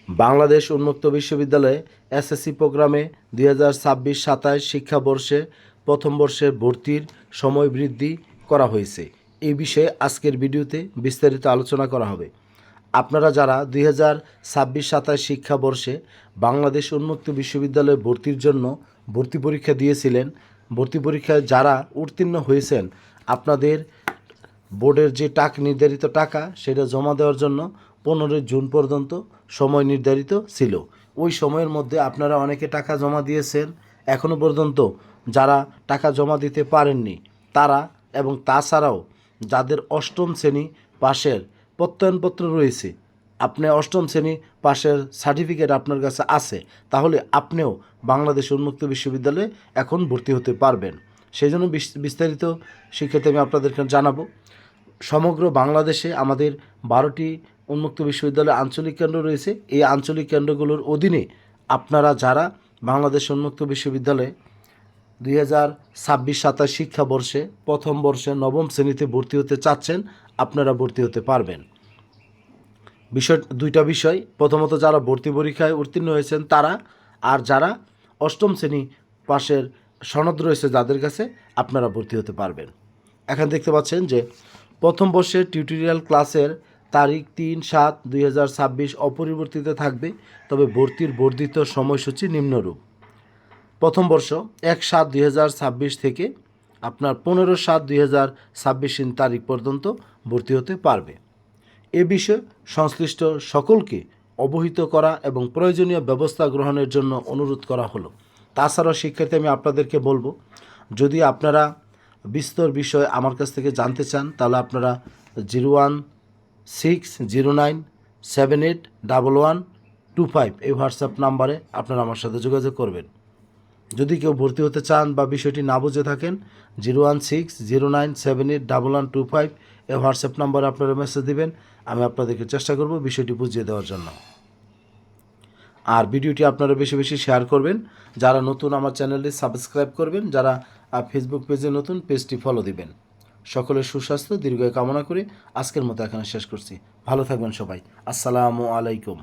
বাংলাদেশ উন্মুক্ত বিশ্ববিদ্যালয়ে এসএসসি প্রোগ্রামে 2026-27 শিক্ষাবর্ষে প্রথম বর্ষের ভর্তির সময় বৃদ্ধি করা হয়েছে। এই বিষয়ে আজকের ভিডিওতে বিস্তারিত আলোচনা করা হবে। আপনারা যারা 2026-27 শিক্ষাবর্ষে বাংলাদেশ উন্মুক্ত বিশ্ববিদ্যালয়ে ভর্তির জন্য ভর্তি পরীক্ষা দিয়েছিলেন, ভর্তি পরীক্ষায় যারা উত্তীর্ণ হয়েছেন, আপনাদের বোর্ডের যে নির্ধারিত টাকা সেটা জমা দেওয়ার জন্য 15 জুন পর্যন্ত সময় নির্ধারিত ছিল। ওই সময়ের মধ্যে আপনারা অনেকে টাকা জমা দিয়েছেন, এখনও পর্যন্ত যারা টাকা জমা দিতে পারেননি তারা এবং তাছাড়াও যাদের অষ্টম শ্রেণী পাশের প্রত্যয়নপত্র রয়েছে, আপনি অষ্টম শ্রেণী পাশের সার্টিফিকেট আপনার কাছে আছে, তাহলে আপনিও বাংলাদেশ উন্মুক্ত বিশ্ববিদ্যালয়ে এখন ভর্তি হতে পারবেন। সেই জন্য বিস্তারিত শিক্ষার্থী আমি আপনাদেরকে জানাবো। সমগ্র বাংলাদেশে আমাদের 12টি উন্মুক্ত বিশ্ববিদ্যালয় আঞ্চলিক কেন্দ্র রয়েছে। এই আঞ্চলিক কেন্দ্রগুলোর অধীনে আপনারা যারা বাংলাদেশ উন্মুক্ত বিশ্ববিদ্যালয়ে 2026-27 শিক্ষাবর্ষে প্রথম বর্ষে নবম শ্রেণীতে ভর্তি হতে চাচ্ছেন, আপনারা ভর্তি হতে পারবেন। দুইটা বিষয়, প্রথমত যারা ভর্তি পরীক্ষায় উত্তীর্ণ হয়েছেন তারা, আর যারা অষ্টম শ্রেণী পাশের সনদ রয়েছে যাদের কাছে, আপনারা ভর্তি হতে পারবেন। এখানে দেখতে পাচ্ছেন যে প্রথম বর্ষের টিউটোরিয়াল ক্লাসের তারিখ 3/7/2026 অপরিবর্তিত থাকবে, তবে ভর্তির বর্ধিত সময়সূচি নিম্নরূপ। প্রথম বর্ষ 1/7/2026 থেকে আপনার 15/7/2026 তারিখ পর্যন্ত ভর্তি হতে পারবে। এ বিষয়ে সংশ্লিষ্ট সকলকে অবহিত করা এবং প্রয়োজনীয় ব্যবস্থা গ্রহণের জন্য অনুরোধ করা হলো। তাছাড়াও শিক্ষার্থী আমি আপনাদেরকে বলবো, যদি আপনারা বিস্তর বিষয় আমার কাছ থেকে জানতে চান তাহলে আপনারা 01609781125 এই হোয়াটসঅ্যাপ নাম্বারে আপনারা আমার সাথে যোগাযোগ করবেন। যদি কেউ ভর্তি হতে চান বা বিষয়টি না বুঝে থাকেন, 01609781125 এই হোয়াটসঅ্যাপ নাম্বারে আপনারা মেসেজ দিবেন। আমি আপনাদেরকে চেষ্টা করব বিষয়টি বুঝিয়ে দেওয়ার জন্য। আর ভিডিওটি আপনারা বেশি বেশি শেয়ার করবেন। যারা নতুন আমার চ্যানেলটি সাবস্ক্রাইব করবেন, যারা ফেসবুক পেজে নতুন পেজটি ফলো দিবেন। সকলের সুস্বাস্থ্য দীর্ঘায়ু কামনা করে আজকের মতো এখানে শেষ করছি। ভালো থাকবেন সবাই। আসসালামু আলাইকুম।